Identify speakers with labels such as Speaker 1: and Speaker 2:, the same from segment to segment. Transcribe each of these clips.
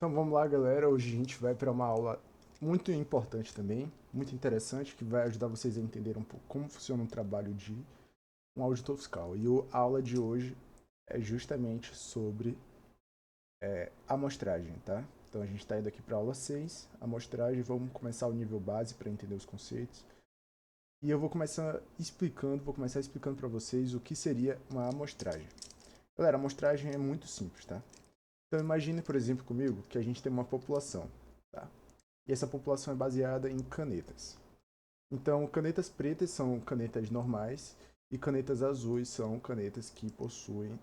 Speaker 1: Então vamos lá, galera. Hoje a gente vai para uma aula muito importante também, muito interessante, que vai ajudar vocês a entender um pouco como funciona um trabalho de um auditor fiscal. E a aula de hoje é justamente sobre amostragem, tá? Então a gente está indo aqui para a aula 6, amostragem. Vamos começar o nível base para entender os conceitos. E eu vou começar explicando para vocês o que seria uma amostragem. Galera, a amostragem é muito simples, tá? Então imagine, por exemplo, comigo, que a gente tem uma população, tá? E essa população é baseada em canetas. Então, canetas pretas são canetas normais e canetas azuis são canetas que possuem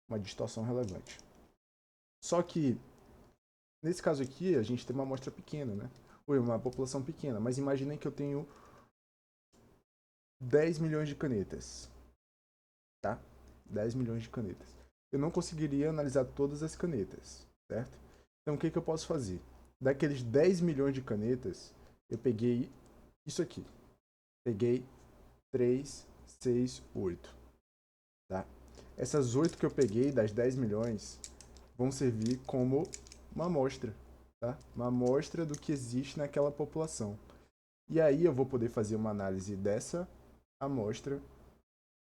Speaker 1: uma distorção relevante. Só que, nesse caso aqui, a gente tem uma amostra pequena, né? Ou uma população pequena, mas imaginem que eu tenho 10 milhões de canetas, tá? 10 milhões de canetas. Eu não conseguiria analisar todas as canetas, certo? Então, o que eu posso fazer? Daqueles 10 milhões de canetas, eu peguei isso aqui. Peguei 3, 6, 8, tá? Essas 8 que eu peguei das 10 milhões vão servir como uma amostra, tá? Uma amostra do que existe naquela população. E aí eu vou poder fazer uma análise dessa amostra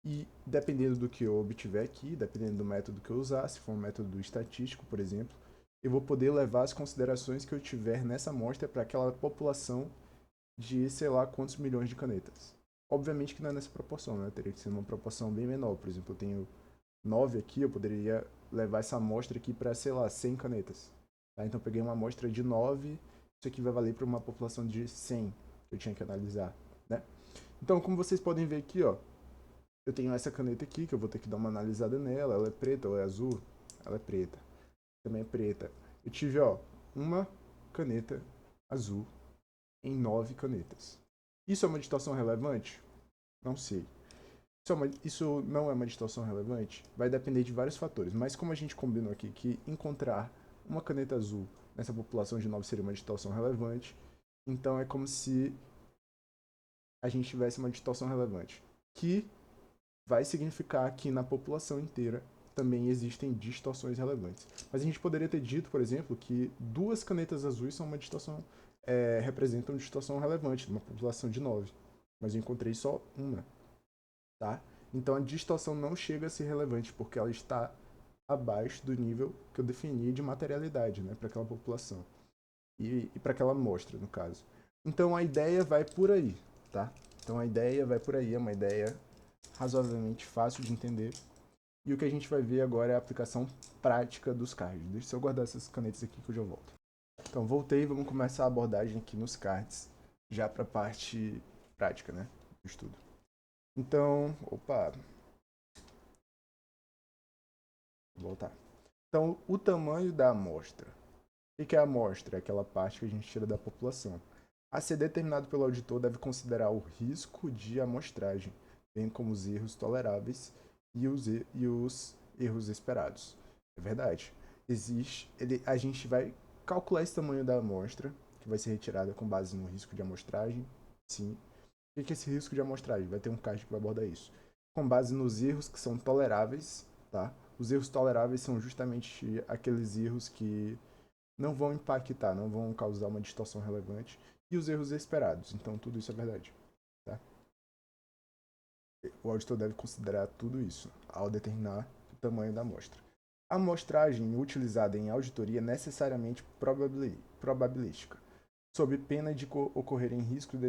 Speaker 1: e dependendo do que eu obtiver aqui, dependendo do método que eu usar, se for um método estatístico, por exemplo, eu vou poder levar as considerações que eu tiver nessa amostra para aquela população de sei lá quantos milhões de canetas. Obviamente que não é nessa proporção, né? Teria que ser uma proporção bem menor. Por exemplo, eu tenho 9 aqui, eu poderia levar essa amostra aqui para, sei lá, 100 canetas. Tá? Então eu peguei uma amostra de 9, isso aqui vai valer para uma população de 100 que eu tinha que analisar, né? Então, como vocês podem ver aqui, ó, eu tenho essa caneta aqui que eu vou ter que dar uma analisada nela. Ela é preta, ela é azul, ela é preta. Também é preta. Eu tive, ó, uma caneta azul em 9 canetas. Isso é uma distorção relevante? Não sei. Isso não é uma distorção relevante? Vai depender de vários fatores, mas como a gente combinou aqui que encontrar uma caneta azul nessa população de 9 seria uma distorção relevante, então é como se a gente tivesse uma distorção relevante, que vai significar que na população inteira também existem distorções relevantes. Mas a gente poderia ter dito, por exemplo, que duas canetas azuis são uma distorção, representam distorção relevante numa população de 9. Mas eu encontrei só uma, tá? Então a distorção não chega a ser relevante porque ela está abaixo do nível que eu defini de materialidade, né, para aquela população e para aquela amostra, no caso. Então a ideia vai por aí, tá? Então a ideia vai por aí, é uma ideia razoavelmente fácil de entender. E o que a gente vai ver agora é a aplicação prática dos cards. Deixa eu guardar essas canetas aqui que eu já volto. Então voltei, vamos começar a abordagem aqui nos cards, já para a parte prática, né, do estudo. Então, opa, vou voltar. Então, o tamanho da amostra. O que é a amostra? É aquela parte que a gente tira da população. A ser determinado pelo auditor deve considerar o risco de amostragem, bem como os erros toleráveis e os erros esperados. É verdade. A gente vai calcular esse tamanho da amostra, que vai ser retirada com base no risco de amostragem. Sim. O que é esse risco de amostragem? Vai ter um card que vai abordar isso. Com base nos erros que são toleráveis, tá? Os erros toleráveis são justamente aqueles erros que não vão impactar, não vão causar uma distorção relevante, e os erros esperados. Então, tudo isso é verdade. Tá? O auditor deve considerar tudo isso ao determinar o tamanho da amostra. A amostragem utilizada em auditoria é necessariamente probabilística, sob pena de ocorrerem riscos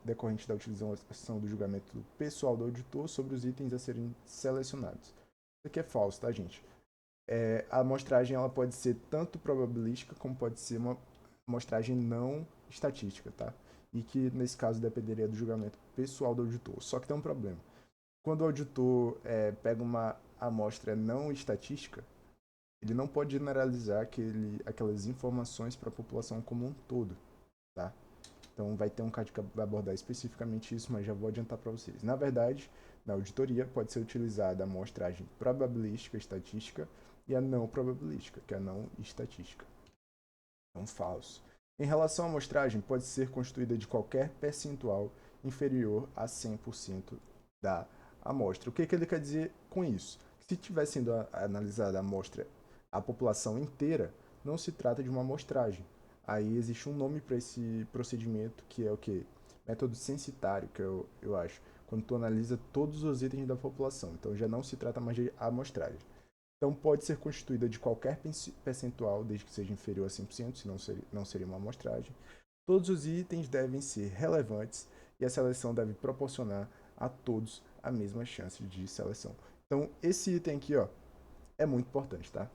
Speaker 1: decorrentes da utilização do julgamento pessoal do auditor sobre os itens a serem selecionados. Isso aqui é falso, tá, gente? A amostragem ela pode ser tanto probabilística como pode ser uma amostragem não estatística, tá? E que nesse caso dependeria do julgamento pessoal do auditor. Só que tem um problema. Quando o auditor pega uma amostra não estatística, ele não pode generalizar aquelas informações para a população como um todo, tá? Então vai ter um card que vai abordar especificamente isso, mas já vou adiantar para vocês. Na verdade, na auditoria pode ser utilizada a amostragem probabilística estatística e a não probabilística, que é a não estatística. Então, falso. Em relação à amostragem, pode ser constituída de qualquer percentual inferior a 100% da amostra. O que ele quer dizer com isso? Se estiver sendo analisada a amostra, a população inteira, não se trata de uma amostragem. Aí existe um nome para esse procedimento que é o quê? Método censitário, que eu acho. Quando tu analisa todos os itens da população. Então já não se trata mais de amostragem. Então pode ser constituída de qualquer percentual, desde que seja inferior a 100%, senão não seria uma amostragem. Todos os itens devem ser relevantes e a seleção deve proporcionar a todos a mesma chance de seleção. Então esse item aqui, ó, é muito importante, tá?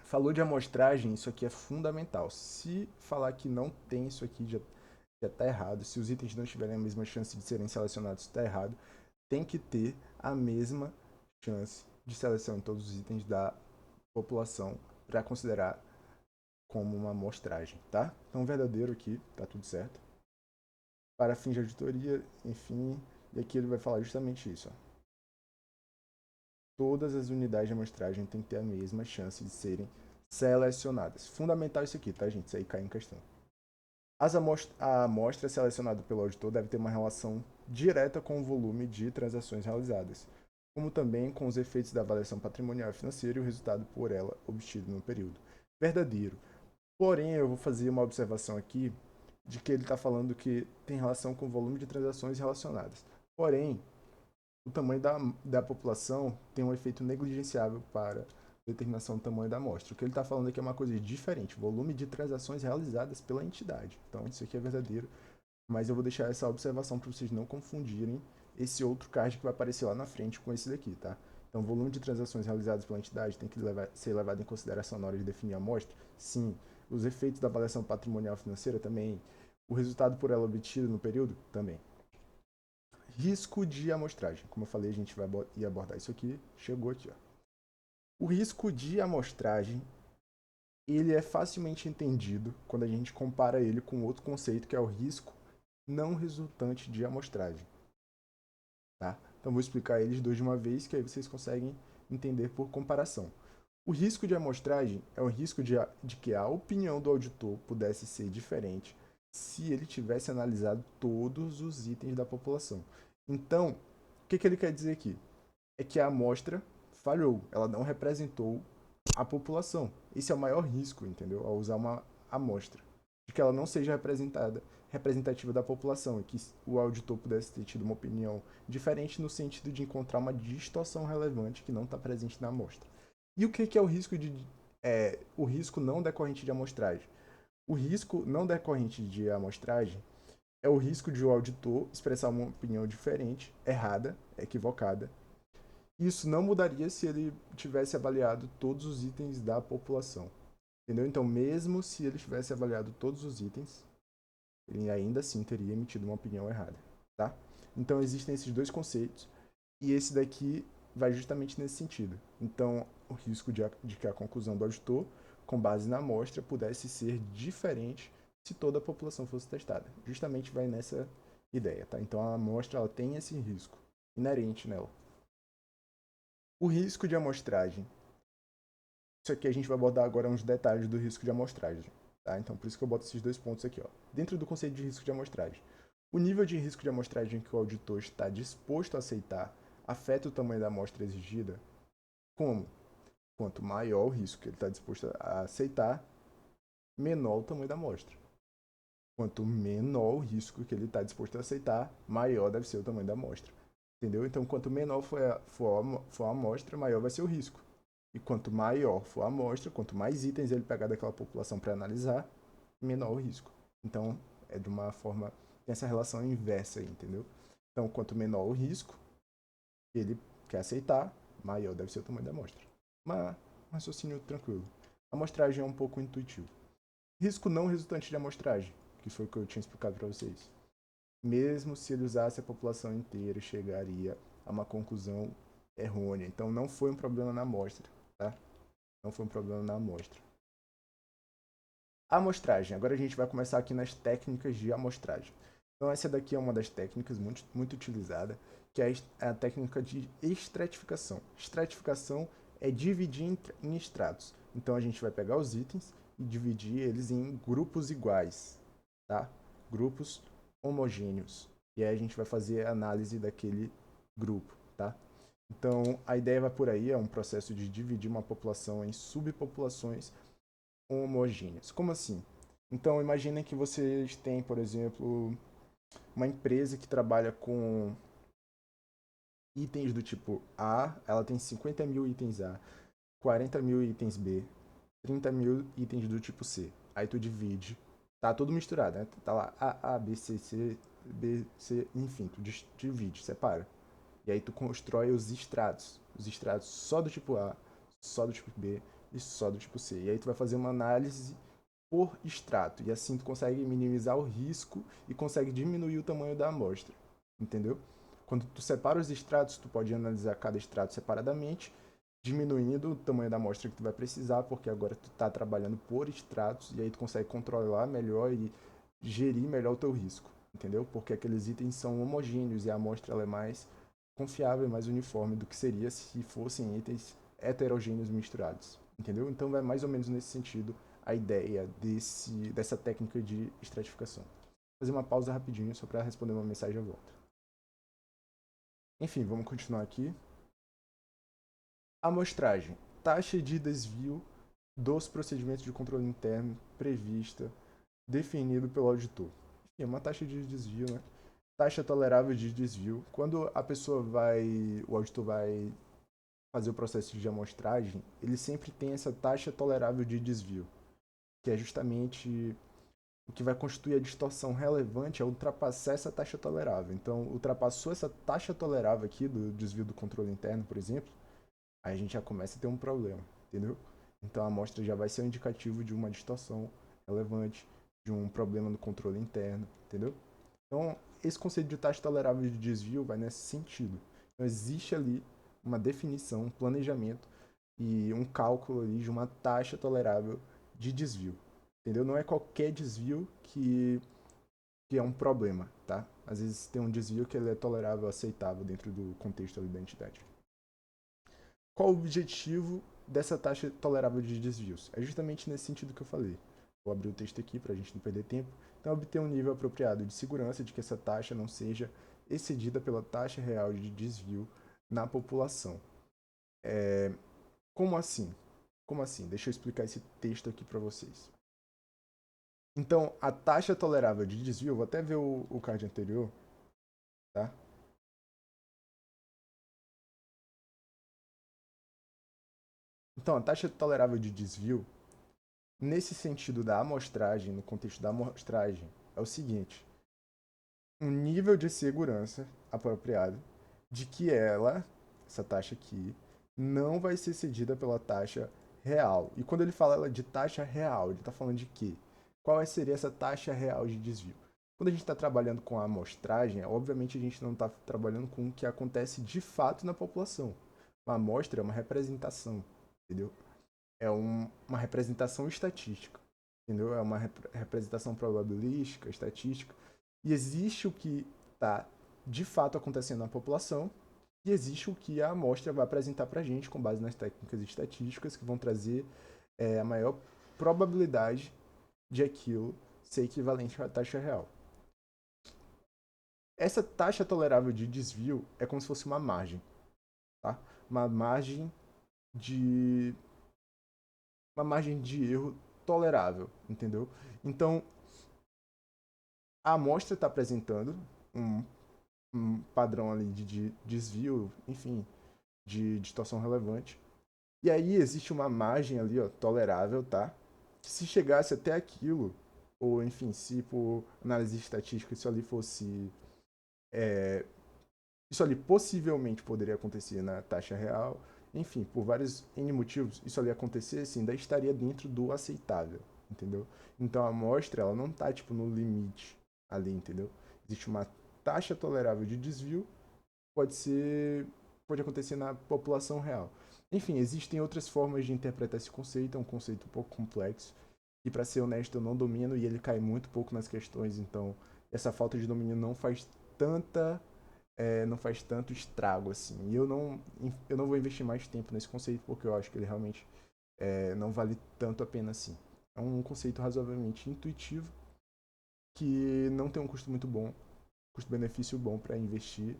Speaker 1: Falou de amostragem, isso aqui é fundamental. Se falar que não tem isso aqui, já tá errado. Se os itens não tiverem a mesma chance de serem selecionados, está errado. Tem que ter a mesma chance de seleção em todos os itens da população para considerar como uma amostragem, tá? Então, verdadeiro aqui, tá tudo certo. Para fins de auditoria, enfim, e aqui ele vai falar justamente isso, ó. Todas as unidades de amostragem têm que ter a mesma chance de serem selecionadas. Fundamental isso aqui, tá, gente? Isso aí cai em questão. A amostra selecionada pelo auditor deve ter uma relação direta com o volume de transações realizadas, como também com os efeitos da avaliação patrimonial e financeira e o resultado por ela obtido no período. Verdadeiro. Porém, eu vou fazer uma observação aqui de que ele está falando que tem relação com o volume de transações relacionadas. Porém, o tamanho da população tem um efeito negligenciável para determinação do tamanho da amostra. O que ele está falando aqui é uma coisa diferente, volume de transações realizadas pela entidade. Então, isso aqui é verdadeiro, mas eu vou deixar essa observação para vocês não confundirem esse outro card que vai aparecer lá na frente com esse daqui, tá? Então, volume de transações realizadas pela entidade tem que ser levado em consideração na hora de definir a amostra? Sim. Os efeitos da avaliação patrimonial financeira também. O resultado por ela obtido no período? Também. Risco de amostragem. Como eu falei, a gente vai abordar isso aqui. Chegou aqui, ó. O risco de amostragem, ele é facilmente entendido quando a gente compara ele com outro conceito que é o risco não resultante de amostragem. Tá? Então vou explicar eles dois de uma vez, que aí vocês conseguem entender por comparação. O risco de amostragem é o risco de que a opinião do auditor pudesse ser diferente se ele tivesse analisado todos os itens da população. Então, o que ele quer dizer aqui? É que a amostra falhou, ela não representou a população. Esse é o maior risco, entendeu? Ao usar uma amostra. De que ela não seja representativa da população e que o auditor pudesse ter tido uma opinião diferente no sentido de encontrar uma distorção relevante que não está presente na amostra. E o que é o risco o risco não decorrente de amostragem? O risco não decorrente de amostragem é o risco de o auditor expressar uma opinião diferente, errada, equivocada. Isso não mudaria se ele tivesse avaliado todos os itens da população. Entendeu? Então, mesmo se ele tivesse avaliado todos os itens, ele ainda assim teria emitido uma opinião errada, tá? Então, existem esses dois conceitos e esse daqui vai justamente nesse sentido. Então, o risco de que a conclusão do auditor, com base na amostra, pudesse ser diferente se toda a população fosse testada. Justamente vai nessa ideia, tá? Então, a amostra ela tem esse risco inerente nela. O risco de amostragem. Isso aqui a gente vai abordar agora uns detalhes do risco de amostragem. Tá? Então, por isso que eu boto esses dois pontos aqui. Ó. Dentro do conceito de risco de amostragem. O nível de risco de amostragem que o auditor está disposto a aceitar afeta o tamanho da amostra exigida? Como? Quanto maior o risco que ele está disposto a aceitar, menor o tamanho da amostra. Quanto menor o risco que ele está disposto a aceitar, maior deve ser o tamanho da amostra. Entendeu? Então, quanto menor for a amostra, maior vai ser o risco. E quanto maior for a amostra, quanto mais itens ele pegar daquela população para analisar, menor o risco. Então, é de uma forma, tem essa relação inversa aí, entendeu? Então, quanto menor o risco que ele quer aceitar, maior deve ser o tamanho da amostra. Um raciocínio tranquilo. A amostragem é um pouco intuitivo. Risco não resultante de amostragem, que foi o que eu tinha explicado para vocês. Mesmo se ele usasse a população inteira, chegaria a uma conclusão errônea. Então, não foi um problema na amostra, tá? Não foi um problema na amostra. Amostragem. Agora a gente vai começar aqui nas técnicas de amostragem. Então essa daqui é uma das técnicas muito utilizada, que é a técnica de estratificação. Estratificação é dividir em estratos. Então a gente vai pegar os itens e dividir eles em grupos iguais, tá? Grupos homogêneos. E aí a gente vai fazer a análise daquele grupo, tá? Então a ideia vai por aí, é um processo de dividir uma população em subpopulações homogêneos. Como assim? Então, imaginem que vocês têm, por exemplo, uma empresa que trabalha com itens do tipo A, ela tem 50 mil itens A, 40 mil itens B, 30 mil itens do tipo C. Aí tu divide, tá tudo misturado, né? Tá lá A, B, C, B, C, enfim, tu divide, separa. E aí tu constrói os extratos só do tipo A, só do tipo B e só do tipo C. E aí tu vai fazer uma análise por extrato, e assim tu consegue minimizar o risco e consegue diminuir o tamanho da amostra, entendeu? Quando tu separa os extratos, tu pode analisar cada extrato separadamente, diminuindo o tamanho da amostra que tu vai precisar, porque agora tu está trabalhando por extratos, e aí tu consegue controlar melhor e gerir melhor o teu risco, entendeu? Porque aqueles itens são homogêneos e a amostra ela é mais confiável e mais uniforme do que seria se fossem itens heterogêneos misturados, entendeu? Então vai mais ou menos nesse sentido a ideia dessa técnica de estratificação. Vou fazer uma pausa rapidinho só para responder uma mensagem à volta. Enfim, vamos continuar aqui. Amostragem. Taxa de desvio dos procedimentos de controle interno prevista, definido pelo auditor. Enfim, é uma taxa de desvio, né? Taxa tolerável de desvio. Quando a pessoa o auditor vai fazer o processo de amostragem, ele sempre tem essa taxa tolerável de desvio, que é justamente o que vai constituir a distorção relevante é ultrapassar essa taxa tolerável. Então, ultrapassou essa taxa tolerável aqui do desvio do controle interno, por exemplo, aí a gente já começa a ter um problema, entendeu? Então, a amostra já vai ser um indicativo de uma distorção relevante, de um problema no controle interno, entendeu? Então, esse conceito de taxa tolerável de desvio vai nesse sentido. Então, existe ali uma definição, um planejamento e um cálculo ali de uma taxa tolerável de desvio. Entendeu? Não é qualquer desvio que é um problema, tá? Às vezes tem um desvio que ele é tolerável, aceitável dentro do contexto ali da entidade. Qual o objetivo dessa taxa tolerável de desvios? É justamente nesse sentido que eu falei. Vou abrir o texto aqui para a gente não perder tempo. Então, obter um nível apropriado de segurança de que essa taxa não seja excedida pela taxa real de desvio na população. Como assim? Como assim? Deixa eu explicar esse texto aqui para vocês. Então, a taxa tolerável de desvio, vou até ver o card anterior, tá? Então, a taxa tolerável de desvio, nesse sentido da amostragem, no contexto da amostragem, é o seguinte: um nível de segurança apropriado de que essa taxa aqui, não vai ser cedida pela taxa real. E quando ele fala de taxa real, ele está falando de quê? Qual seria essa taxa real de desvio? Quando a gente está trabalhando com a amostragem, obviamente a gente não está trabalhando com o que acontece de fato na população. Uma amostra é uma representação, entendeu? Uma representação estatística, entendeu? É uma representação probabilística, estatística. E existe o que está de fato acontecendo na população e existe o que a amostra vai apresentar para a gente com base nas técnicas estatísticas que vão trazer a maior probabilidade de aquilo ser equivalente à taxa real. Essa taxa tolerável de desvio é como se fosse uma margem, tá? Uma margem de uma margem de erro tolerável, entendeu? Então, a amostra está apresentando um padrão ali de desvio, enfim, de distorção relevante. E aí existe uma margem ali, ó, tolerável, tá? Que se chegasse até aquilo, ou enfim, se por análise estatística isso ali fosse. Isso ali possivelmente poderia acontecer na taxa real. Enfim, por vários N motivos, isso ali acontecesse, ainda estaria dentro do aceitável, entendeu? Então a amostra, ela não tá, tipo, no limite ali, entendeu? Existe uma taxa tolerável de desvio, pode ser, pode acontecer na população real. Enfim, existem outras formas de interpretar esse conceito, é um conceito um pouco complexo, e para ser honesto, eu não domino e ele cai muito pouco nas questões, então essa falta de domínio não faz tanto estrago assim. E eu não vou investir mais tempo nesse conceito porque eu acho que ele realmente não vale tanto a pena assim. É um conceito razoavelmente intuitivo que não tem um custo muito bom, custo-benefício bom para investir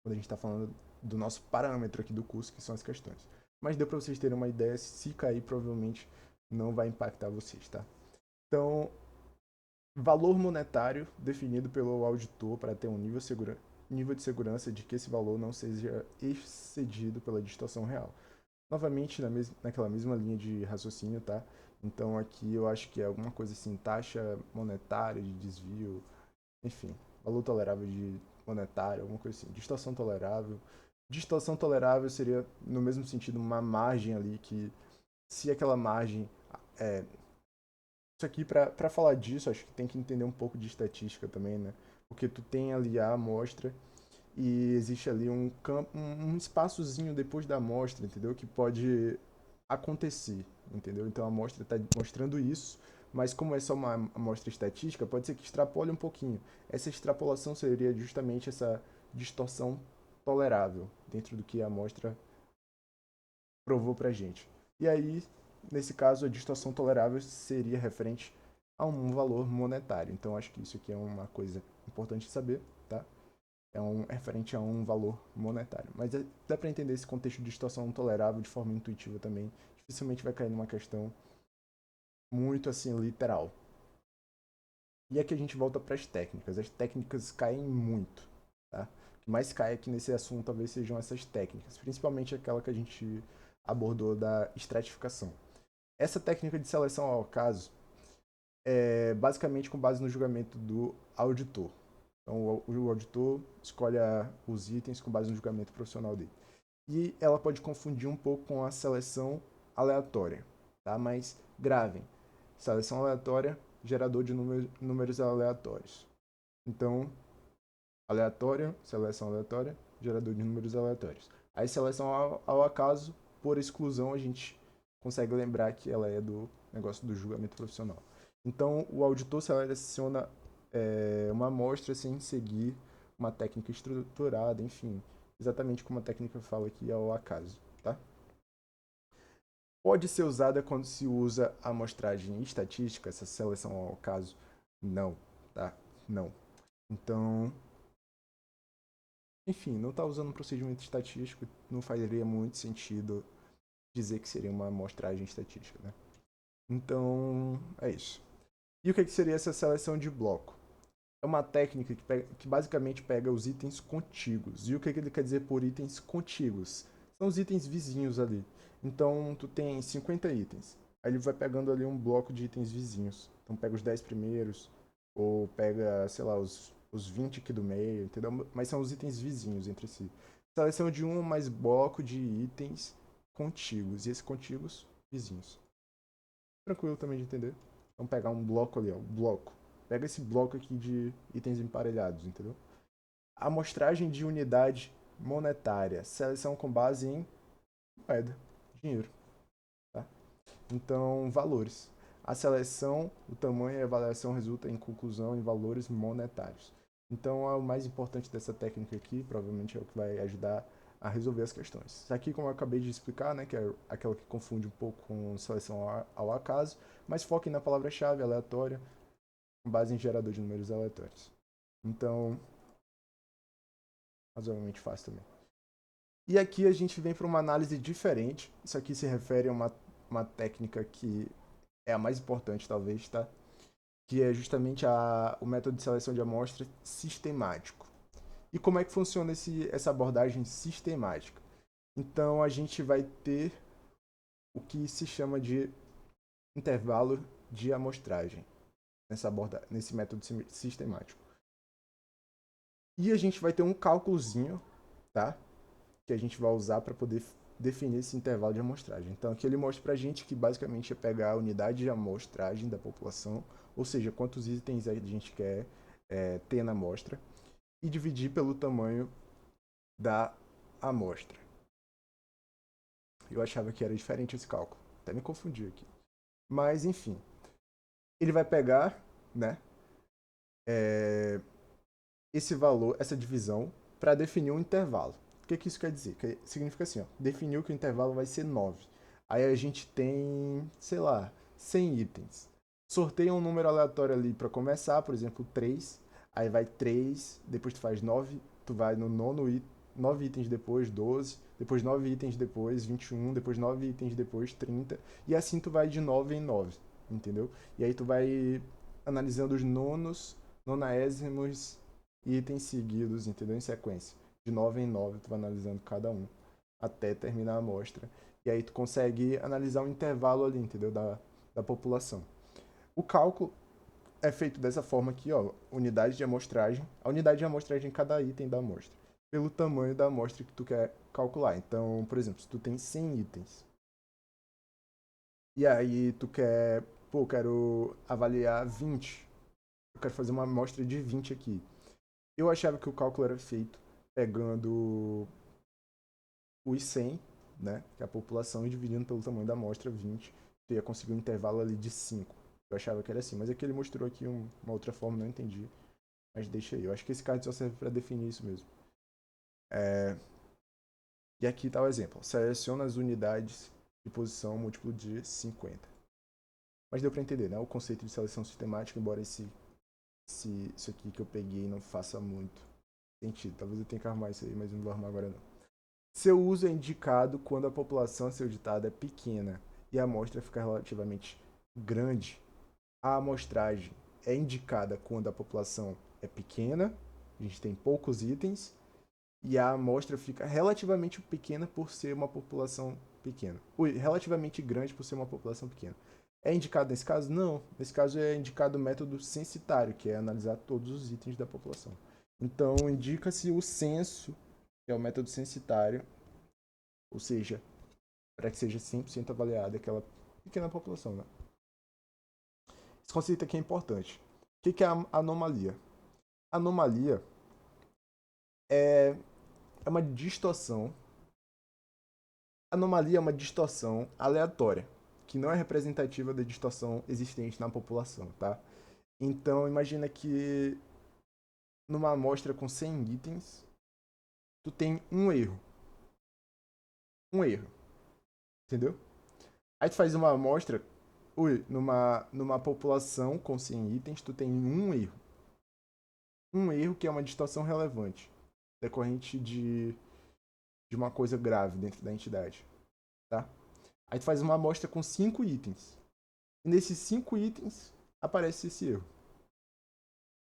Speaker 1: quando a gente está falando do nosso parâmetro aqui do curso, que são as questões. Mas deu para vocês terem uma ideia, se cair, provavelmente não vai impactar vocês, tá? Então, valor monetário definido pelo auditor para ter um nível de segurança de que esse valor não seja excedido pela distorção real. Novamente, naquela mesma linha de raciocínio, tá? Então aqui eu acho que é alguma coisa assim, taxa monetária de desvio, enfim, valor tolerável de monetário, alguma coisa assim. Distorção tolerável. Distorção tolerável seria, no mesmo sentido, uma margem ali que, se aquela margem é, isso aqui, para falar disso, acho que tem que entender um pouco de estatística também, né? Porque tu tem ali a amostra e existe ali um campo, um espaçozinho depois da amostra, entendeu? Que pode acontecer, entendeu? Então a amostra está mostrando isso, mas como é só uma amostra estatística, pode ser que extrapole um pouquinho. Essa extrapolação seria justamente essa distorção tolerável dentro do que a amostra provou pra gente. E aí, nesse caso, a distorção tolerável seria referente a um valor monetário. Então, acho que isso aqui é uma coisa importante de saber, tá? É referente a um valor monetário. Mas dá para entender esse contexto de distorção tolerável de forma intuitiva também. Dificilmente vai cair numa questão muito assim literal. E aqui a gente volta para as técnicas. As técnicas caem muito, tá? O que mais cai aqui nesse assunto talvez sejam essas técnicas, principalmente aquela que a gente abordou da estratificação. Essa técnica de seleção ao acaso é basicamente com base no julgamento do auditor. Então, o auditor escolhe os itens com base no julgamento profissional dele. E ela pode confundir um pouco com a seleção aleatória, tá? Mas gravem, seleção aleatória, gerador de números aleatórios. Então, aleatória, seleção aleatória, gerador de números aleatórios. Aí, seleção ao acaso, por exclusão, a gente consegue lembrar que ela é do negócio do julgamento profissional. Então, o auditor seleciona uma amostra sem seguir uma técnica estruturada, enfim, exatamente como a técnica fala aqui ao acaso, tá? Pode ser usada quando se usa a amostragem estatística, essa seleção ao acaso? Não, tá? Não. Então, enfim, não está usando um procedimento estatístico, não faria muito sentido dizer que seria uma amostragem estatística, né? Então, é isso. E o que seria essa seleção de bloco? É uma técnica que basicamente pega os itens contíguos. E o que ele quer dizer por itens contíguos? São os itens vizinhos ali. Então, tu tem 50 itens. Aí ele vai pegando ali um bloco de itens vizinhos. Então, pega os 10 primeiros, ou pega, sei lá, os 20 aqui do meio, entendeu? Mas são os itens vizinhos entre si. Seleção de um mais bloco de itens contíguos. E esses contíguos, vizinhos. Tranquilo também de entender. Vamos pegar um bloco ali, ó. Bloco. Pega esse bloco aqui de itens emparelhados, entendeu? Amostragem de unidade monetária. Seleção com base em moeda, dinheiro. Tá? Então, valores. A seleção, o tamanho e a avaliação resulta em conclusão em valores monetários. Então, é o mais importante dessa técnica aqui, provavelmente é o que vai ajudar a resolver as questões. Isso aqui, como eu acabei de explicar, né, que é aquela que confunde um pouco com seleção ao acaso, mas foquem na palavra-chave aleatória, com base em gerador de números aleatórios. Então, razoavelmente fácil também. E aqui a gente vem para uma análise diferente. Isso aqui se refere a uma técnica que é a mais importante, talvez, tá? Que é justamente o método de seleção de amostra sistemático. E como é que funciona essa abordagem sistemática? Então, a gente vai ter o que se chama de intervalo de amostragem nesse método sistemático. E a gente vai ter um cálculozinho, tá? Que a gente vai usar para poder definir esse intervalo de amostragem. Então, aqui ele mostra para a gente que basicamente é pegar a unidade de amostragem da população, ou seja, quantos itens a gente quer ter na amostra, e dividir pelo tamanho da amostra. Eu achava que era diferente esse cálculo, até me confundi aqui. Mas, enfim, ele vai pegar, né, esse valor, essa divisão, para definir um intervalo. O que isso quer dizer? Significa assim, ó, definiu que o intervalo vai ser 9. Aí a gente tem, sei lá, 100 itens. Sorteia um número aleatório ali para começar, por exemplo, 3. Aí vai 3, depois tu faz 9, tu vai no nono item, 9 itens depois, 12, depois 9 itens depois, 21, depois 9 itens depois, 30, e assim tu vai de 9 em 9, entendeu? E aí tu vai analisando os nonos, nonaésimos itens seguidos, entendeu? Em sequência. De 9 em 9 tu vai analisando cada um, até terminar a amostra. E aí tu consegue analisar um intervalo ali, entendeu? Da população. O cálculo é feito dessa forma aqui, ó, unidade de amostragem. A unidade de amostragem é cada item da amostra, pelo tamanho da amostra que tu quer calcular. Então, por exemplo, se tu tem 100 itens, e aí tu quer, pô, quero avaliar 20, eu quero fazer uma amostra de 20 aqui. Eu achava que o cálculo era feito pegando os 100, né, que é a população, e dividindo pelo tamanho da amostra, 20, tu ia conseguir um intervalo ali de 5. Eu achava que era assim, mas é que ele mostrou aqui uma outra forma, não entendi. Mas deixa aí. Eu acho que esse card só serve para definir isso mesmo. E aqui está o exemplo. Seleciona as unidades de posição múltiplo de 50. Mas deu para entender, né? O conceito de seleção sistemática, embora isso aqui que eu peguei não faça muito sentido. Talvez eu tenha que arrumar isso aí, mas não vou arrumar agora não. Seu uso é indicado quando a população a ser auditada é pequena e a amostra fica relativamente grande. A amostragem é indicada quando a população é pequena, a gente tem poucos itens, e a amostra fica relativamente pequena por ser uma população pequena. Relativamente grande por ser uma população pequena. É indicado nesse caso? Não. Nesse caso é indicado o método censitário, que é analisar todos os itens da população. Então, indica-se o censo, que é o método censitário, ou seja, para que seja 100% avaliada aquela pequena população. Né? Esse conceito aqui é importante. O que é a anomalia? Anomalia é uma distorção. Anomalia é uma distorção aleatória, que não é representativa da distorção existente na população, tá? Então, imagina que numa amostra com 100 itens, tu tem um erro. Um erro, entendeu? Aí tu faz uma amostra, numa população com 100 itens, tu tem um erro. Um erro que é uma distorção relevante, decorrente de uma coisa grave dentro da entidade, tá? Aí tu faz uma amostra com 5 itens. E nesses 5 itens aparece esse erro.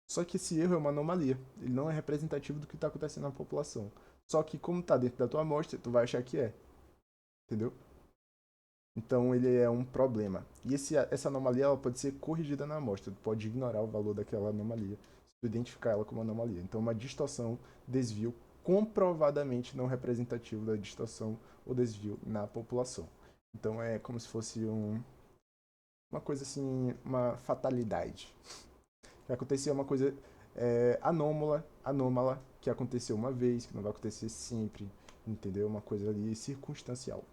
Speaker 1: Só que esse erro é uma anomalia. Ele não é representativo do que está acontecendo na população. Só que como está dentro da tua amostra, tu vai achar que é. Entendeu? Então ele é um problema. E essa anomalia ela pode ser corrigida na amostra. Tu pode ignorar o valor daquela anomalia se tu identificar ela como anomalia. Então uma distorção, desvio comprovadamente não representativo da distorção ou desvio na população. Então é como se fosse uma coisa assim, uma fatalidade. Que acontecia uma coisa anômala, que aconteceu uma vez, que não vai acontecer sempre, entendeu? Uma coisa ali circunstancial.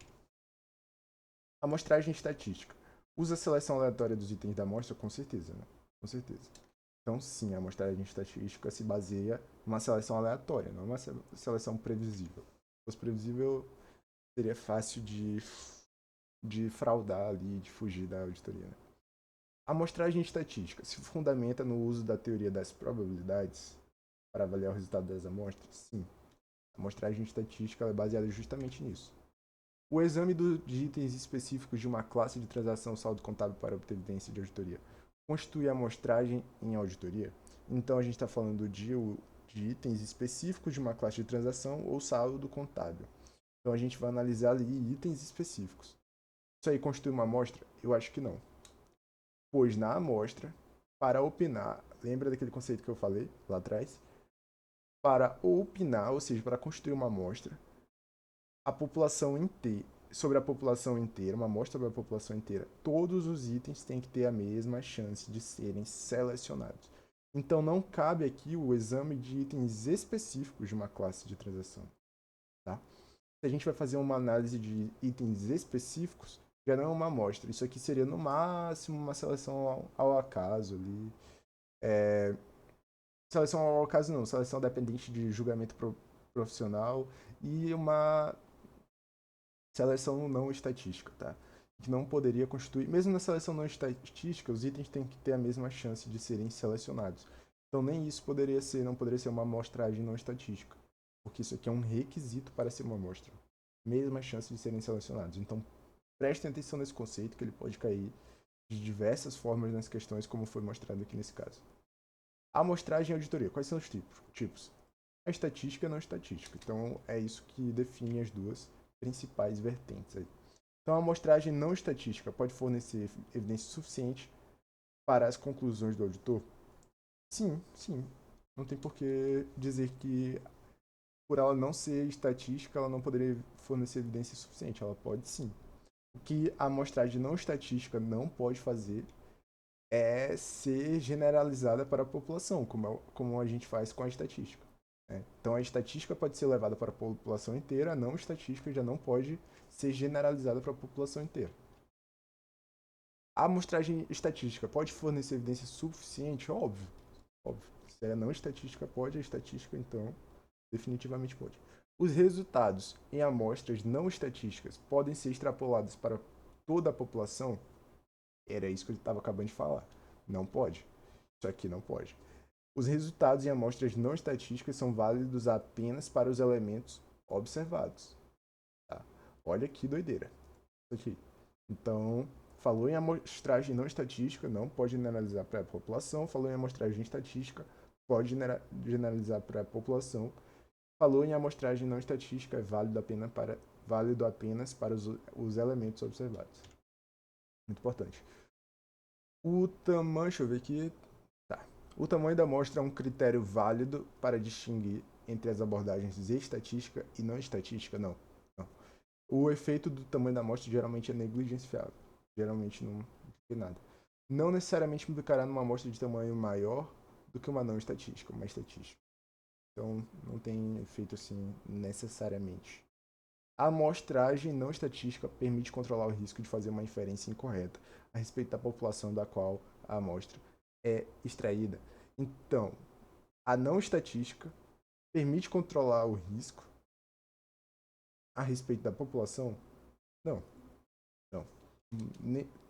Speaker 1: Amostragem estatística. Usa a seleção aleatória dos itens da amostra? Com certeza, né? Com certeza. Então, sim, a amostragem estatística se baseia numa seleção aleatória, não uma seleção previsível. Se fosse previsível, seria fácil de fraudar ali, de fugir da auditoria. Né? A amostragem estatística se fundamenta no uso da teoria das probabilidades para avaliar o resultado das amostras? Sim. A amostragem estatística é baseada justamente nisso. O exame de itens específicos de uma classe de transação saldo contábil para obter evidência de auditoria constitui a amostragem em auditoria? Então a gente está falando de itens específicos de uma classe de transação ou saldo contábil. Então a gente vai analisar ali itens específicos. Isso aí constitui uma amostra? Eu acho que não. Pois na amostra, para opinar, lembra daquele conceito que eu falei lá atrás? Para opinar, ou seja, para constituir uma amostra, a população inteira, sobre a população inteira, uma amostra sobre a população inteira, todos os itens têm que ter a mesma chance de serem selecionados. Então não cabe aqui o exame de itens específicos de uma classe de transação. Tá? Se a gente vai fazer uma análise de itens específicos, já não é uma amostra. Isso aqui seria no máximo uma seleção ao acaso ali. Seleção ao acaso não, seleção dependente de julgamento profissional e uma seleção não estatística, tá? Que não poderia constituir, mesmo na seleção não estatística, os itens têm que ter a mesma chance de serem selecionados. Então nem isso não poderia ser uma amostragem não estatística, porque isso aqui é um requisito para ser uma amostra. mesma chance de serem selecionados. Então, prestem atenção nesse conceito, que ele pode cair de diversas formas nas questões, como foi mostrado aqui nesse caso. Amostragem e auditoria. Quais são os tipos? A estatística e a não estatística. Então, é isso que define as duas principais vertentes aí. Então, a amostragem não estatística pode fornecer evidência suficiente para as conclusões do auditor? Sim, sim. Não tem por que dizer que, por ela não ser estatística, ela não poderia fornecer evidência suficiente. Ela pode sim. O que a amostragem não estatística não pode fazer é ser generalizada para a população, como a gente faz com a estatística. Né? Então, a estatística pode ser levada para a população inteira, a não estatística já não pode ser generalizada para a população inteira. A amostragem estatística pode fornecer evidência suficiente? Óbvio. Óbvio. Se é não estatística, pode. A estatística, então, definitivamente pode. Os resultados em amostras não estatísticas podem ser extrapolados para toda a população? Era isso que eu estava acabando de falar. Não pode. Isso aqui não pode. Os resultados em amostras não estatísticas são válidos apenas para os elementos observados. Tá? Olha que doideira. Isso aqui. Então, falou em amostragem não estatística, não pode generalizar para a população. Falou em amostragem estatística, pode generalizar para a população. Falou em amostragem não estatística, é válido apenas para os elementos observados. Muito importante. O tamanho, deixa eu ver aqui. Tá. O tamanho da amostra é um critério válido para distinguir entre as abordagens estatística e não estatística? Não. Não. O efeito do tamanho da amostra geralmente é negligenciável. Geralmente não tem nada. Não necessariamente implicará numa amostra de tamanho maior do que uma não estatística, uma estatística. Então, não tem efeito assim necessariamente. A amostragem não estatística permite controlar o risco de fazer uma inferência incorreta a respeito da população da qual a amostra é extraída. Então, a não estatística permite controlar o risco a respeito da população? Não, não.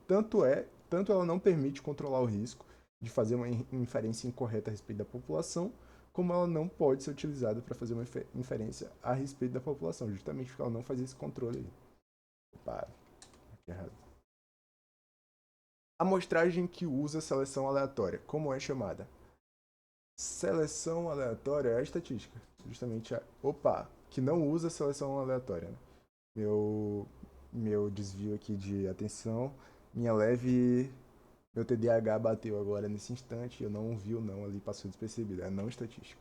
Speaker 1: Tanto ela não permite controlar o risco de fazer uma inferência incorreta a respeito da população, como ela não pode ser utilizada para fazer uma inferência a respeito da população, justamente porque ela não faz esse controle aí. Opa, aqui errado. Amostragem que usa seleção aleatória, como é chamada? Seleção aleatória é a estatística. Justamente a. Opa! Que não usa seleção aleatória. Né? Meu desvio aqui de atenção. Minha leve. Meu TDAH bateu agora nesse instante. Eu não vi o não ali, passou despercebido. É não estatística.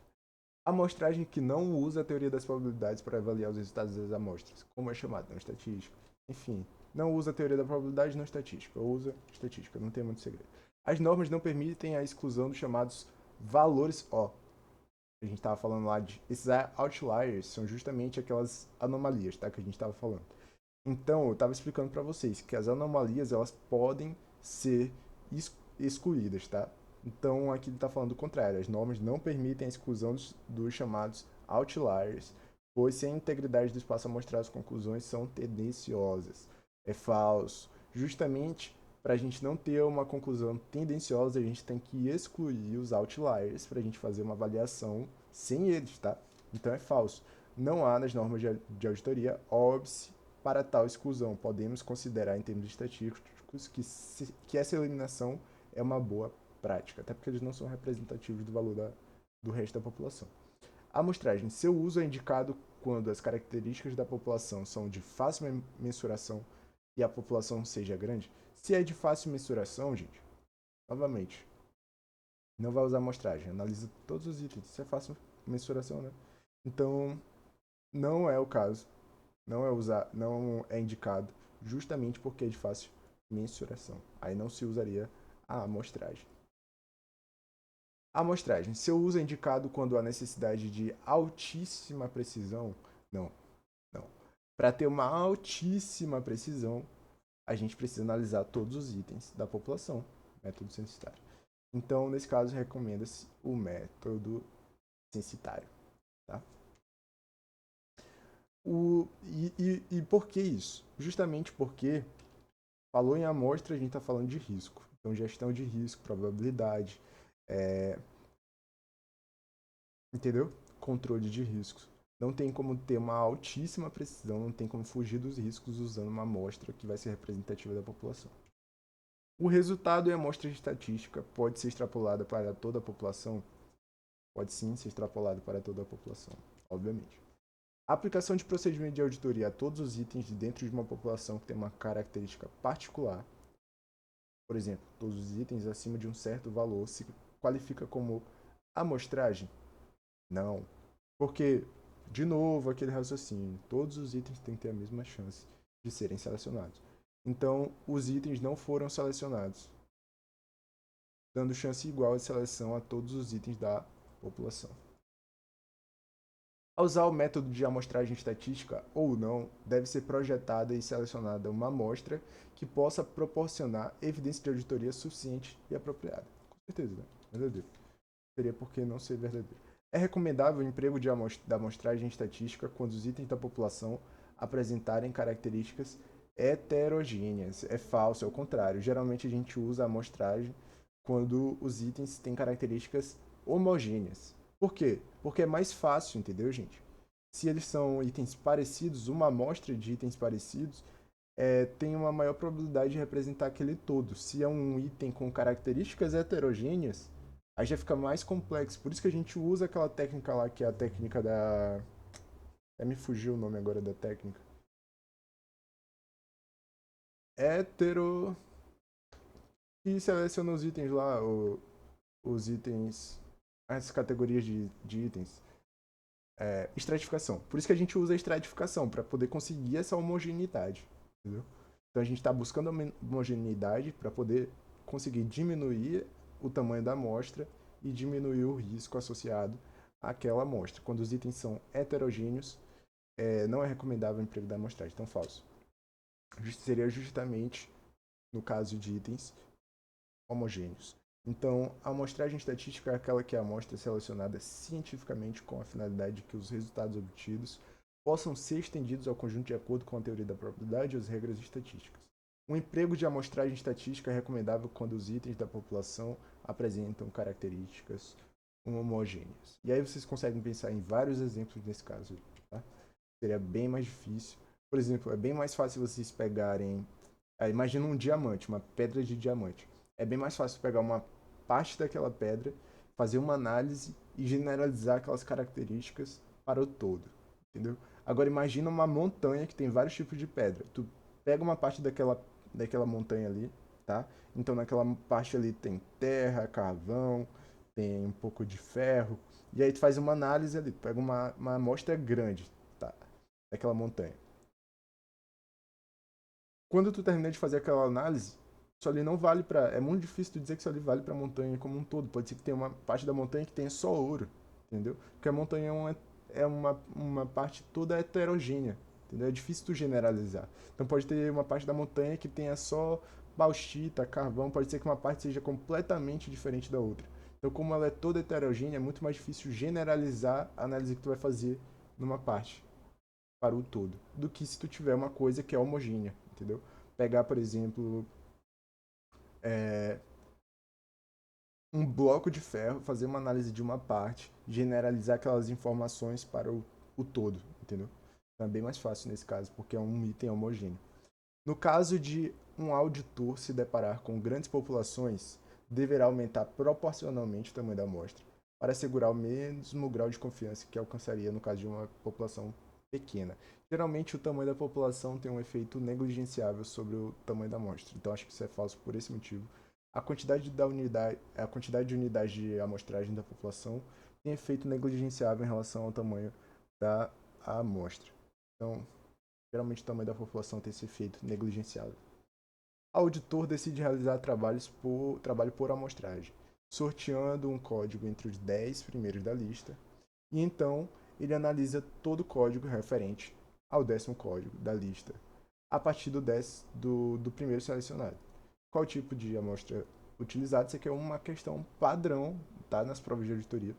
Speaker 1: Amostragem que não usa a teoria das probabilidades para avaliar os resultados das amostras. Como é chamada? Não estatística. Enfim. Não usa a teoria da probabilidade, não estatística. Ou usa estatística. Não tem muito segredo. As normas não permitem a exclusão dos chamados valores, ó, a gente estava falando lá de esses outliers são justamente aquelas anomalias, tá, que a gente estava falando. Então, eu estava explicando para vocês que as anomalias elas podem ser excluídas, tá? Então, aqui ele está falando do contrário. As normas não permitem a exclusão dos chamados outliers, pois sem a integridade do espaço amostral as conclusões são tendenciosas. É falso. Justamente para a gente não ter uma conclusão tendenciosa, a gente tem que excluir os outliers para a gente fazer uma avaliação sem eles, tá? Então é falso. Não há nas normas de auditoria óbice para tal exclusão. Podemos considerar em termos estatísticos que essa eliminação é uma boa prática, até porque eles não são representativos do valor do resto da população. A amostragem. Seu uso é indicado quando as características da população são de fácil mensuração e a população seja grande. Se é de fácil mensuração, gente, novamente, não vai usar amostragem. Analisa todos os itens. Isso é fácil mensuração, né? Então, não é o caso. Não é indicado justamente porque é de fácil mensuração. Aí não se usaria a amostragem. A amostragem. Seu uso é indicado quando há necessidade de altíssima precisão? Não, não. Para ter uma altíssima precisão, a gente precisa analisar todos os itens da população, método censitário. Então, nesse caso, recomenda-se o método censitário. Tá? E por que isso? Justamente porque falou em amostra, a gente está falando de risco. Então, gestão de risco, probabilidade, entendeu? Controle de riscos. não tem como ter uma altíssima precisão, não tem como fugir dos riscos usando uma amostra que vai ser representativa da população. O resultado em amostra estatística pode ser extrapolada para toda a população? Pode sim ser extrapolado para toda a população, obviamente. A aplicação de procedimento de auditoria a todos os itens de dentro de uma população que tem uma característica particular, por exemplo, todos os itens acima de um certo valor se qualifica como amostragem? Não. Porque, de novo, aquele raciocínio, todos os itens têm que ter a mesma chance de serem selecionados. Então, os itens não foram selecionados, dando chance igual de seleção a todos os itens da população. Ao usar o método de amostragem estatística ou não, deve ser projetada e selecionada uma amostra que possa proporcionar evidência de auditoria suficiente e apropriada. Com certeza, né? Verdadeiro. Seria por que não ser verdadeiro. É recomendável o emprego da amostragem estatística quando os itens da população apresentarem características heterogêneas. É falso, é o contrário. Geralmente a gente usa a amostragem quando os itens têm características homogêneas. Por quê? Porque é mais fácil, entendeu, gente? Se eles são itens parecidos, uma amostra de itens parecidos tem uma maior probabilidade de representar aquele todo. Se é um item com características heterogêneas, aí já fica mais complexo. Por isso que a gente usa aquela técnica lá, que é a técnica da... me fugiu o nome agora da técnica. Hetero... E seleciona os itens lá, os itens... as categorias de itens. Estratificação. Por isso que a gente usa a estratificação, para poder conseguir essa homogeneidade. Entendeu? Então a gente está buscando a homogeneidade para poder conseguir diminuir o tamanho da amostra e diminuir o risco associado àquela amostra. Quando os itens são heterogêneos, não é recomendável o emprego da amostragem. Então, falso. Seria justamente no caso de itens homogêneos. Então, a amostragem estatística é aquela que é a amostra selecionada cientificamente com a finalidade de que os resultados obtidos possam ser estendidos ao conjunto de acordo com a teoria da probabilidade e as regras estatísticas. O emprego de amostragem estatística é recomendável quando os itens da população apresentam características homogêneas. E aí vocês conseguem pensar em vários exemplos nesse caso. Tá? Seria bem mais difícil. Por exemplo, é bem mais fácil vocês pegarem... imagina um diamante, uma pedra de diamante. É bem mais fácil pegar uma parte daquela pedra, fazer uma análise e generalizar aquelas características para o todo. Entendeu? Agora imagina uma montanha que tem vários tipos de pedra. Tu pega uma parte daquela montanha ali, tá? Então naquela parte ali tem terra, carvão, tem um pouco de ferro. E aí tu faz uma análise ali, tu pega uma amostra grande, tá? Daquela montanha. Quando tu termina de fazer aquela análise, isso ali não vale para... É muito difícil tu dizer que isso ali vale para a montanha como um todo. Pode ser que tenha uma parte da montanha que tenha só ouro, entendeu? Porque a montanha é uma parte toda heterogênea, entendeu? É difícil tu generalizar. Então pode ter uma parte da montanha que tenha só bauxita, carvão, pode ser que uma parte seja completamente diferente da outra. Então, como ela é toda heterogênea, é muito mais difícil generalizar a análise que tu vai fazer numa parte para o todo, do que se tu tiver uma coisa que é homogênea, entendeu? Pegar, por exemplo, um bloco de ferro, fazer uma análise de uma parte, generalizar aquelas informações para o todo, entendeu? Então é bem mais fácil nesse caso, porque é um item homogêneo. No caso de um auditor se deparar com grandes populações, deverá aumentar proporcionalmente o tamanho da amostra para assegurar o mesmo grau de confiança que alcançaria no caso de uma população pequena. Geralmente, o tamanho da população tem um efeito negligenciável sobre o tamanho da amostra. Então, acho que isso é falso por esse motivo. A quantidade de unidades de amostragem da população tem efeito negligenciável em relação ao tamanho da amostra. Então, geralmente o tamanho da população tem esse efeito negligenciável. O auditor decide realizar trabalho por amostragem, sorteando um código entre os 10 primeiros da lista, e então ele analisa todo o código referente ao 10º código da lista, a partir do primeiro selecionado. Qual tipo de amostra utilizada? Isso aqui é uma questão padrão, tá, nas provas de auditoria.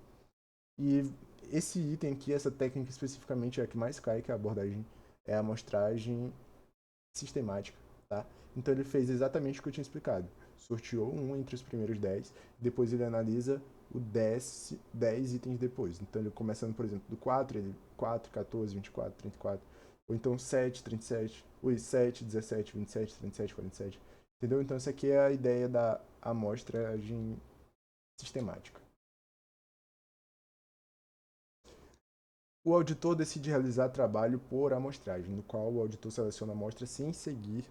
Speaker 1: E esse item aqui, essa técnica especificamente é a que mais cai, que é a abordagem, é a amostragem sistemática, tá? Então ele fez exatamente o que eu tinha explicado. Sorteou um entre os primeiros 10, depois ele analisa o 10 itens depois. Então ele começando, por exemplo, do 4, ele 24, 14, 24, 34. Ou então 7, 37. Ou 7, 17, 27, 37, 47. Entendeu? Então essa aqui é a ideia da amostragem sistemática. O auditor decide realizar trabalho por amostragem, no qual o auditor seleciona a amostra sem seguir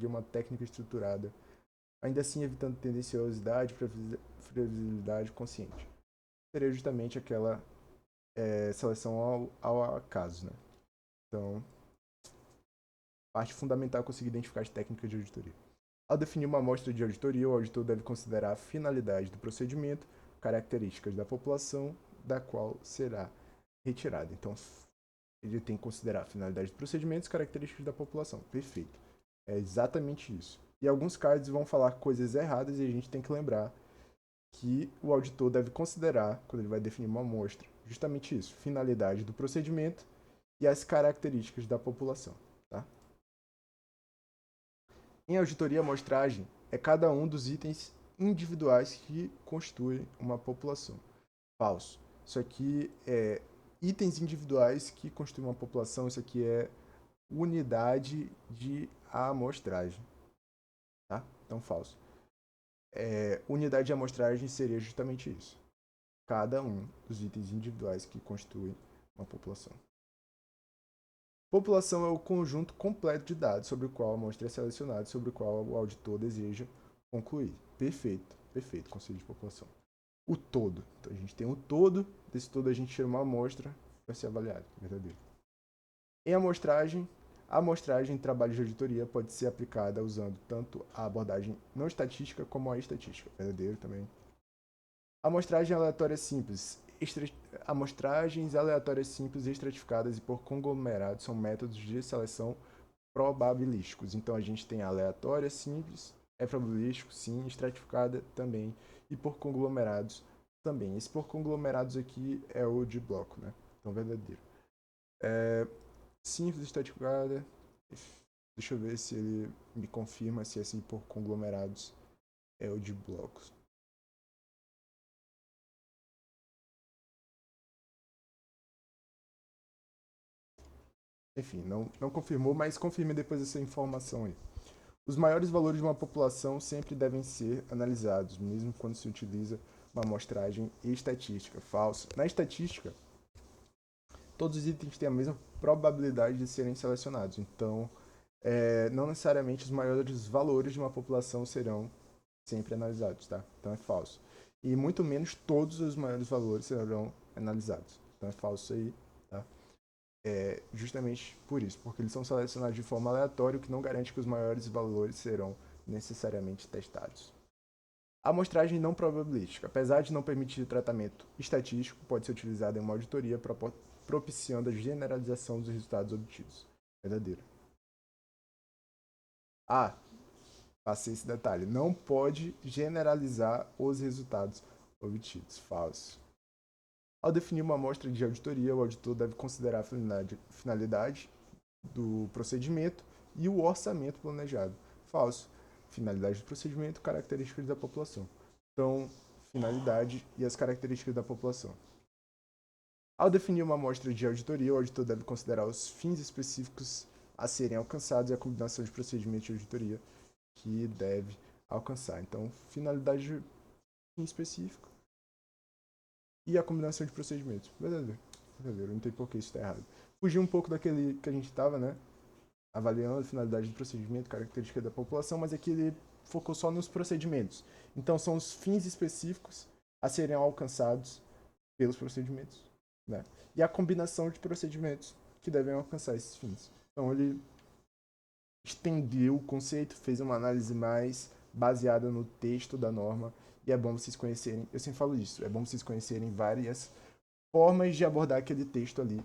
Speaker 1: uma técnica estruturada, ainda assim evitando tendenciosidade e previsibilidade consciente. Seria justamente aquela seleção ao acaso, né? Então, parte fundamental é conseguir identificar as técnicas de auditoria. Ao definir uma amostra de auditoria, o auditor deve considerar a finalidade do procedimento, características da população da qual será retirada. Então, ele tem que considerar a finalidade do procedimento e características da população. Perfeito. É exatamente isso. E alguns cards vão falar coisas erradas e a gente tem que lembrar que o auditor deve considerar, quando ele vai definir uma amostra, justamente isso, finalidade do procedimento e as características da população. Tá? Em auditoria, a amostragem é cada um dos itens individuais que constituem uma população. Falso. Isso aqui é itens individuais que constituem uma população, isso aqui é unidade de amostragem. Tá? Então, falso. Unidade de amostragem seria justamente isso. Cada um dos itens individuais que constituem uma população. População é o conjunto completo de dados sobre o qual a amostra é selecionada e sobre o qual o auditor deseja concluir. Perfeito, perfeito, conceito de população. O todo. Então a gente tem o todo, desse todo a gente tira uma amostra para ser avaliada, verdadeiro. Em amostragem, a amostragem em trabalho de auditoria pode ser aplicada usando tanto a abordagem não estatística como a estatística, verdadeiro também. Amostragem aleatória simples. Amostragens aleatórias simples estratificadas e por conglomerados são métodos de seleção probabilísticos. Então a gente tem aleatória simples, é probabilístico, sim, estratificada também, e por conglomerados também. Esse por conglomerados aqui é o de bloco, né? Então verdadeiro. Simples, estratificada. Deixa eu ver se ele me confirma se assim por conglomerados é o de blocos. Enfim, não confirmou, mas confirme depois essa informação aí. Os maiores valores de uma população sempre devem ser analisados, mesmo quando se utiliza uma amostragem estatística. Falso. Na estatística, todos os itens têm a mesma probabilidade de serem selecionados. Então, não necessariamente os maiores valores de uma população serão sempre analisados, tá? Então é falso. E muito menos todos os maiores valores serão analisados. Então é falso aí, tá? Justamente por isso, porque eles são selecionados de forma aleatória, o que não garante que os maiores valores serão necessariamente testados. A amostragem não probabilística, apesar de não permitir tratamento estatístico, pode ser utilizada em uma auditoria propiciando a generalização dos resultados obtidos. Verdadeiro. Passei esse detalhe. Não pode generalizar os resultados obtidos. Falso. Ao definir uma amostra de auditoria, o auditor deve considerar a finalidade do procedimento e o orçamento planejado. Falso. Finalidade do procedimento, características da população. Então, finalidade e as características da população. Ao definir uma amostra de auditoria, o auditor deve considerar os fins específicos a serem alcançados e a combinação de procedimentos de auditoria que deve alcançar. Então, finalidade fim específico e a combinação de procedimentos. Verdadeiro. Não tem por que isso está errado. Fugir um pouco daquele que a gente estava, né? Avaliando a finalidade do procedimento, característica da população, mas aqui ele focou só nos procedimentos. Então, são os fins específicos a serem alcançados pelos procedimentos, né? E a combinação de procedimentos que devem alcançar esses fins. Então, ele estendeu o conceito, fez uma análise mais baseada no texto da norma, e é bom vocês conhecerem, eu sempre falo isso, é bom vocês conhecerem várias formas de abordar aquele texto ali.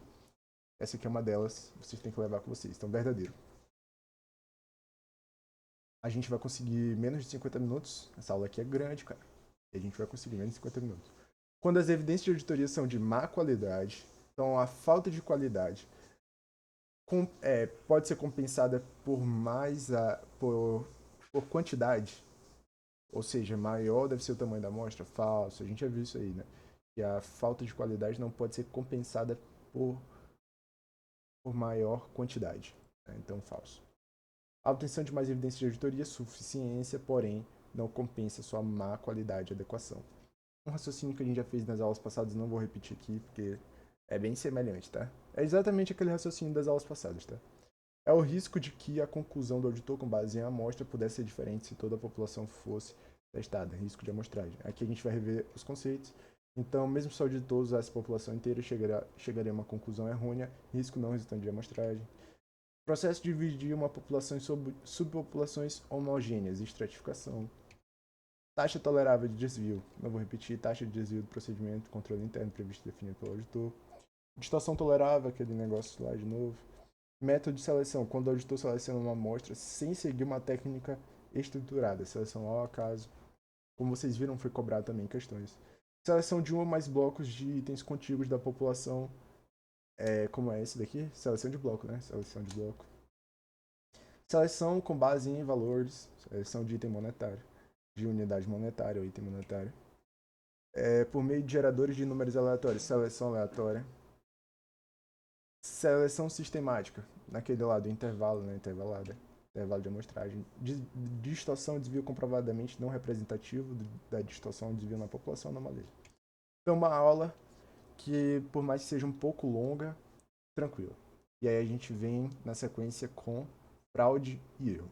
Speaker 1: Essa aqui é uma delas, vocês têm que levar com vocês. Então, verdadeiro. A gente vai conseguir menos de 50 minutos, essa aula aqui é grande, cara, e a gente vai conseguir menos de 50 minutos. Quando as evidências de auditoria são de má qualidade, então a falta de qualidade pode ser compensada por quantidade, ou seja, maior deve ser o tamanho da amostra. Falso, a gente já viu isso aí, né? Que a falta de qualidade não pode ser compensada por maior quantidade. Né? Então, falso. A obtenção de mais evidências de auditoria é suficiência, porém, não compensa sua má qualidade e adequação. Um raciocínio que a gente já fez nas aulas passadas, não vou repetir aqui, porque é bem semelhante, tá? É exatamente aquele raciocínio das aulas passadas, tá? É o risco de que a conclusão do auditor com base em amostra pudesse ser diferente se toda a população fosse testada. Risco de amostragem. Aqui a gente vai rever os conceitos. Então, mesmo se o auditor usasse a população inteira, chegaria a uma conclusão errônea, risco não resultante de amostragem. Processo de dividir uma população em subpopulações homogêneas, estratificação. Taxa tolerável de desvio. Não vou repetir. Taxa de desvio do procedimento, controle interno previsto e definido pelo auditor. Distorção tolerável, aquele negócio lá de novo. Método de seleção. Quando o auditor seleciona uma amostra sem seguir uma técnica estruturada. Seleção ao acaso. Como vocês viram, foi cobrado também questões. Seleção de um ou mais blocos de itens contíguos da população. Como é esse daqui? Seleção de bloco, né? Seleção de bloco. Seleção com base em valores. Seleção de item monetário. De unidade monetária ou item monetário. Por meio de geradores de números aleatórios. Seleção aleatória. Seleção sistemática. Naquele lado, intervalo, né? Intervalada. Intervalo de amostragem. Distorção e desvio comprovadamente não representativo da distorção e desvio na população anomalia. Então, uma aula que, por mais que seja um pouco longa, tranquila. E aí a gente vem na sequência com fraude e erro.